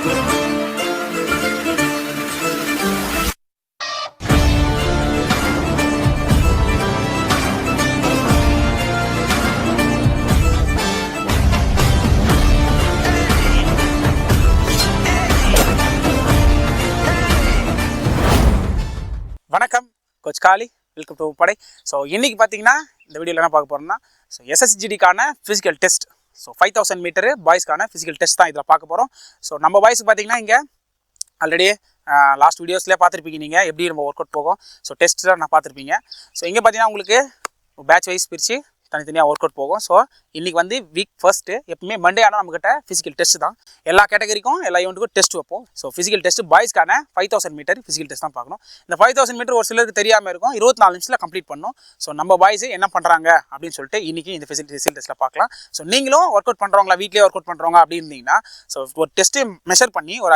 வணக்கம், coach Kali. Welcome to Padai. So இன்றைக்கி பார்த்தீங்கன்னா இந்த வீடியோவில் என்ன பார்க்க போகிறோம்னா, ஸோ எஸ்எஸ்ஜிடிக்கான ஃபிசிக்கல் டெஸ்ட். ஸோ 5000 மீட்டரு பாய்ஸ்க்கான ஃபிசிக்கல் டெஸ்ட் தான் இதில் பார்க்க போகிறோம். ஸோ நம்ம பாய்ஸ் பார்த்தீங்கன்னா இங்கே ஆல்ரெடி லாஸ்ட் வீடியோஸ்லேயே பார்த்துருப்பீங்க நீங்கள் எப்படி நம்ம ஒர்க் அவுட் போகும். ஸோ டெஸ்ட் தான் நான் பார்த்துருப்பீங்க. ஸோ இங்கே பார்த்தீங்கன்னா உங்களுக்கு பேட்ச் வைஸ் பிரித்து தனித்தனியாக ஒர்க் அவுட் போகும். ஸோ இன்றைக்கி வந்து வீக் ஃபர்ஸ்ட்டு எப்பவுமே மண்டே ஆனால் நம்மக்கிட்ட ஃபிசிக்கல் டெஸ்ட் தான். எல்லா கேட்டகரிக்கும் எல்லா ஈவெண்ட்டுக்கும் டெஸ்ட் வைப்போம். ஸோ ஃபிசிக்கல் டெஸ்ட் பாய்ஸ்க்கான 5000 மீட்டர் ஃபிசிக்கல் டெஸ்ட் தான் பார்க்கணும். இந்த 5000 மீட்டர் ஒரு சிலருக்கு தெரியாமல் இருக்கும். 24 நிமிஷத்தில் கம்ப்ளீட் பண்ணணும். ஸோ நம்ம பாய்ஸ் என்ன பண்ணுறாங்க அப்படின்னு சொல்லிட்டு இன்றைக்கி இந்த ஃபிசிக்கல் டெஸ்ட்டில் பார்க்கலாம். ஸோ நீங்களும் ஒர்க் அவுட் பண்ணுறவங்களா, வீட்லேயே ஒர்க் அவுட் பண்ணுறவங்க அப்படி இருந்தீங்கன்னா, ஸோ ஒரு டெஸ்ட்டு மெஷர் பண்ணி ஒரு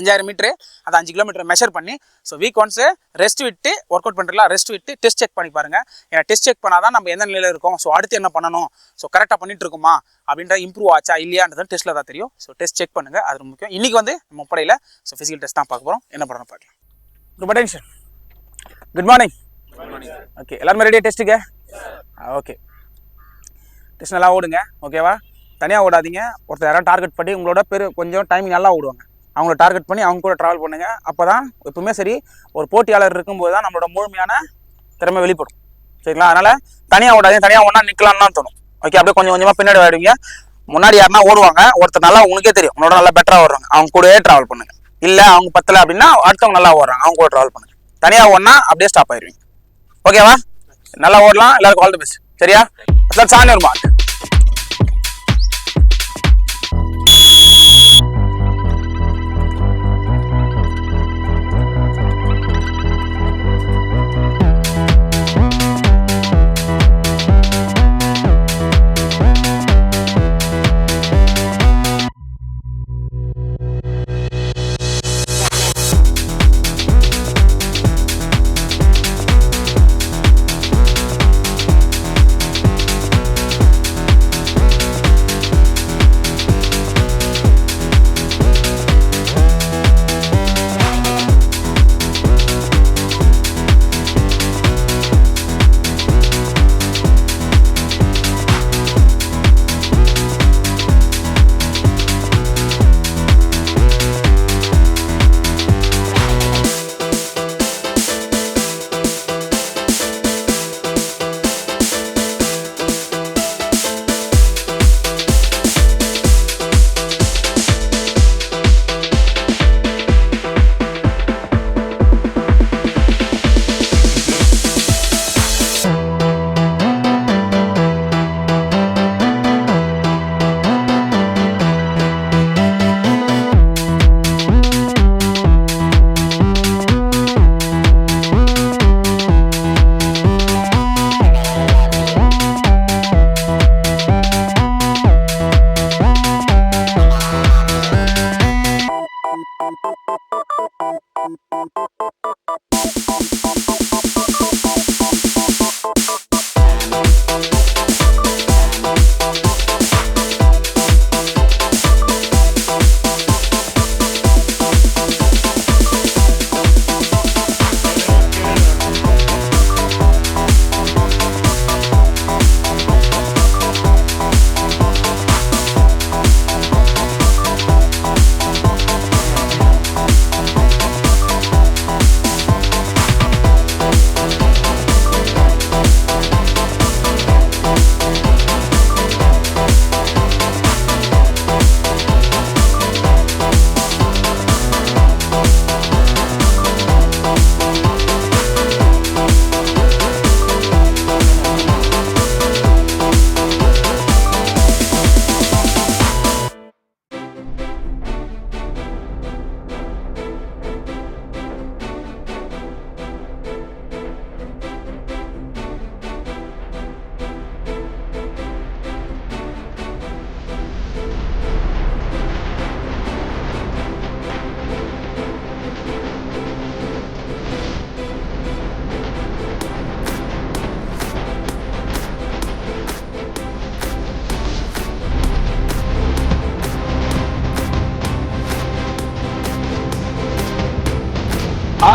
5000 மீட்ரு அது 5 கிலோமீட்டர் மெஷர் பண்ணி, ஸோ வீக் ஒன்ஸு ரெஸ்ட் விட்டு ஒர்க் அவுட் பண்ணுறீங்களா, ரெஸ்ட் விட்டு டெஸ்ட் செக் பண்ணி பாருங்கள். ஏன்னா டெஸ்ட் செக் பண்ணால் தான் நம்ம எந்த நிலையில் இருக்கோம், ஸோ அடுத்து என்ன பண்ணணும், ஸோ கரெக்டாக பண்ணிட்டு இருக்குமா அப்படின்ற இம்ப்ரூவ் ஆச்சா இல்லையான்றது டெஸ்ட்டில் தான் தெரியும். ஸோ டெஸ்ட் செக் பண்ணுங்கள், அது முக்கியம். இன்றைக்கி வந்து நம்ம படையில் ஸோ ஃபிசிக்கல் டெஸ்ட் தான் பார்க்க போகிறோம். என்ன பண்ணணும் பார்க்கலாம். Good attention. Good morning. Okay, எல்லாருமே ரெடியாக டெஸ்ட்டுக்கு? ஓகே, டெஸ்ட் நல்லா ஓடுங்க. ஓகேவா? தனியாக ஓடாதீங்க. ஒருத்தர் யாராவது டார்கெட் பண்ணி உங்களோட கொஞ்சம் டைமிங் நல்லா ஓடுவாங்க. அவங்கள டார்கெட் பண்ணி அவங்க கூட ட்ராவல் பண்ணுங்கள். அப்போ தான் எப்பவுமே சரி, ஒரு போட்டியாளர் இருக்கும்போது தான் நம்மளோட முழுமையான திறமை வெளிப்படும். சரிங்களா? அதனால் தனியாக ஓடாதீங்க. தனியாக ஒன்றா நிற்கலான்னு தான் தோணும். ஓகே, அப்படியே கொஞ்சம் கொஞ்சமாக பின்னாடி ஆகிடுவீங்க. முன்னாடி யாருன்னா ஓடுவாங்க, ஒருத்தர் நல்லா உங்களுக்கே தெரியும் உங்களோட நல்லா பெட்டராக ஓடுறாங்க, அவங்க கூடவே ட்ராவல் பண்ணுங்கள். இல்லை அவங்க பத்தலை அப்படின்னா அடுத்தவங்க நல்லா ஓடுறாங்க, அவங்க கூட ட்ராவல் பண்ணுங்கள். தனியாக ஓடினா அப்படியே ஸ்டாப் ஆயிடுவீங்க. ஓகேவா? நல்லா ஓடலாம். எல்லாருக்கும் ஆல் தி பெஸ்ட். சரியா? சாணி ஒரு மார்க்.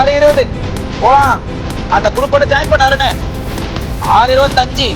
6:20 போலாம். அந்த குரூப்போட ஜாயின் பண்ணாருன்னு 6:25.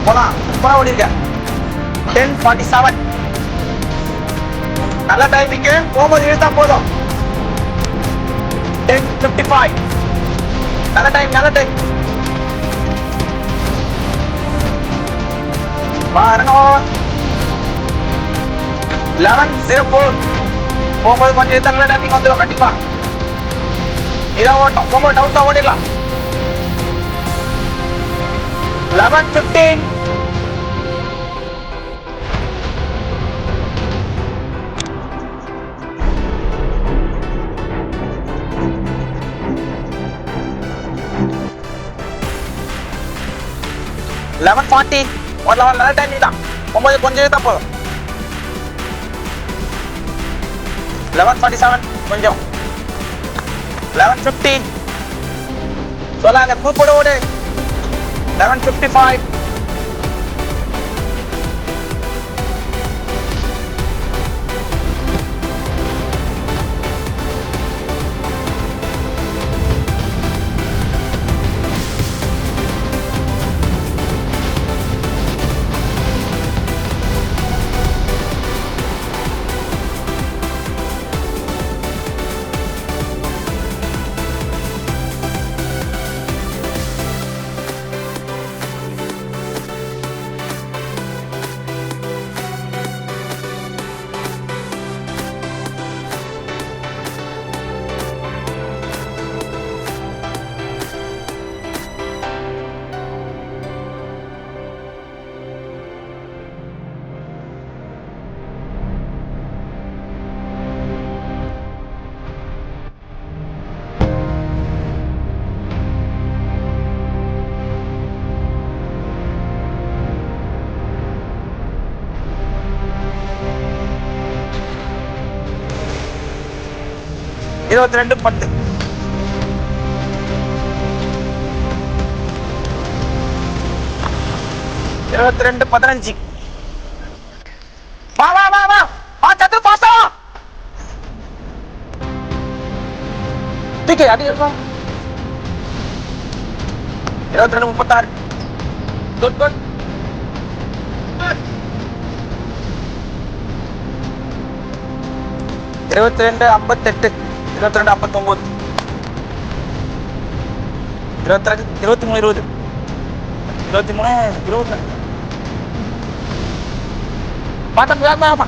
போலாம். சூப்பரா ஓடி இருக்க. 10:47 நல்ல டைமிங்கு. போகும்போது இழுத்தா போதும். 10:55 நல்ல டைம். 11:04 போகும்போது கொஞ்சம் இழுத்தா நல்ல டைமிங் வந்துடும் கண்டிப்பா. இதான் ஓட்டம். போகும்போது டவுன் தான் ஓடிடலாம். 11:15 11:40 ஒரு நல்ல டைமிங் தான். போகும்போது கொஞ்சம் இழுத்தா போதும். 11:47 கொஞ்சம். 11:15 சொல்லாங்க கூப்பிட ஓடு. 11:55 22:10 22:15 வா வா வா வா சத்து பாசா டிக்கே அடி இருக்கா. 22:36 குட் குட். 22:58 22:59 23:20 23:20 பாத்தம் வேகமா வா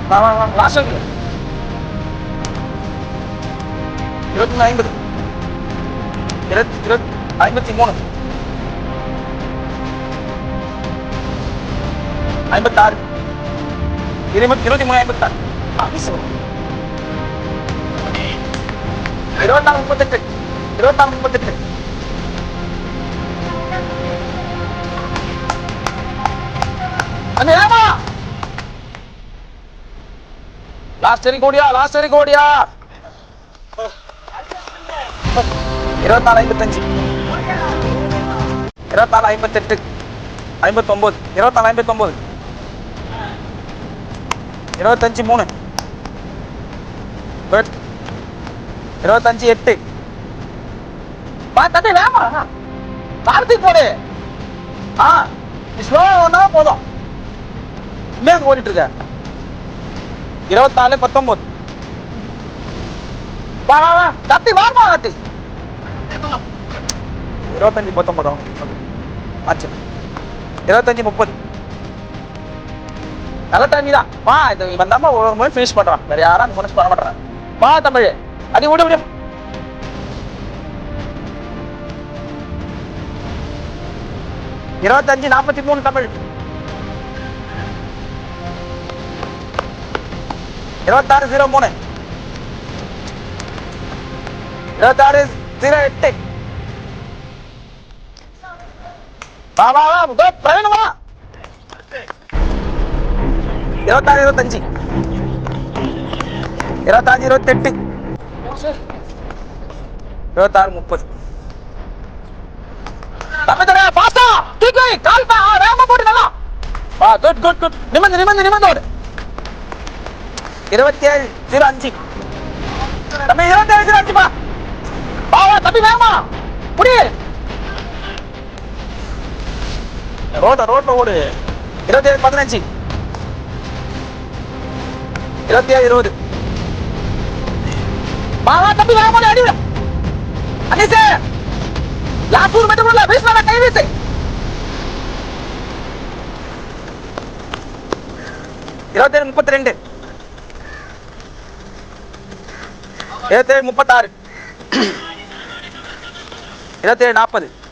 வா வா last 23:50 53 56 23:56 habis 24:38 24:38 Ano yan mo? Last வரைக்கும் ஓடியா 24:55 24:58 59 24:59 25:3 குட் 25:8 தம்பி வேமா கார்த்திக் போடு ஸ்லோ ஒன்னா போதும் இன்னும் ஓடிட்டு இருக்க 24:19 வா தம்பி வாமா கார்த்தி 25:19 ஆச்சு 25:30 நல்ல டைம் தான் வா இது இவன் தான் ஒரு மணி ஃபினிஷ் பண்றான் வேற யாரும் ஃபினிஷ் பண்ண மாட்டான் வா தமிழ் அடி ஓடி 25:43 தமிழ் 26:03 26:08 வா பிரவீன் வா 26:25 26:28 26:30 தம்பி பாஸ்டா தூக்கி கால் பா வேகமா போடு நல்லா வா குட் நிமிர்ந்து ஓடு 27:05 தம்பி 27:05 பா வா தம்பி வேகமா புடி ரோட்ல ஓடு 27:15 27:20 வா தம்பி வேகமா அடி அனிசே லாஸ்ட் மீட்டர் உள்ள பேஸ்ல கை வீசு 27:32 27:36 27:40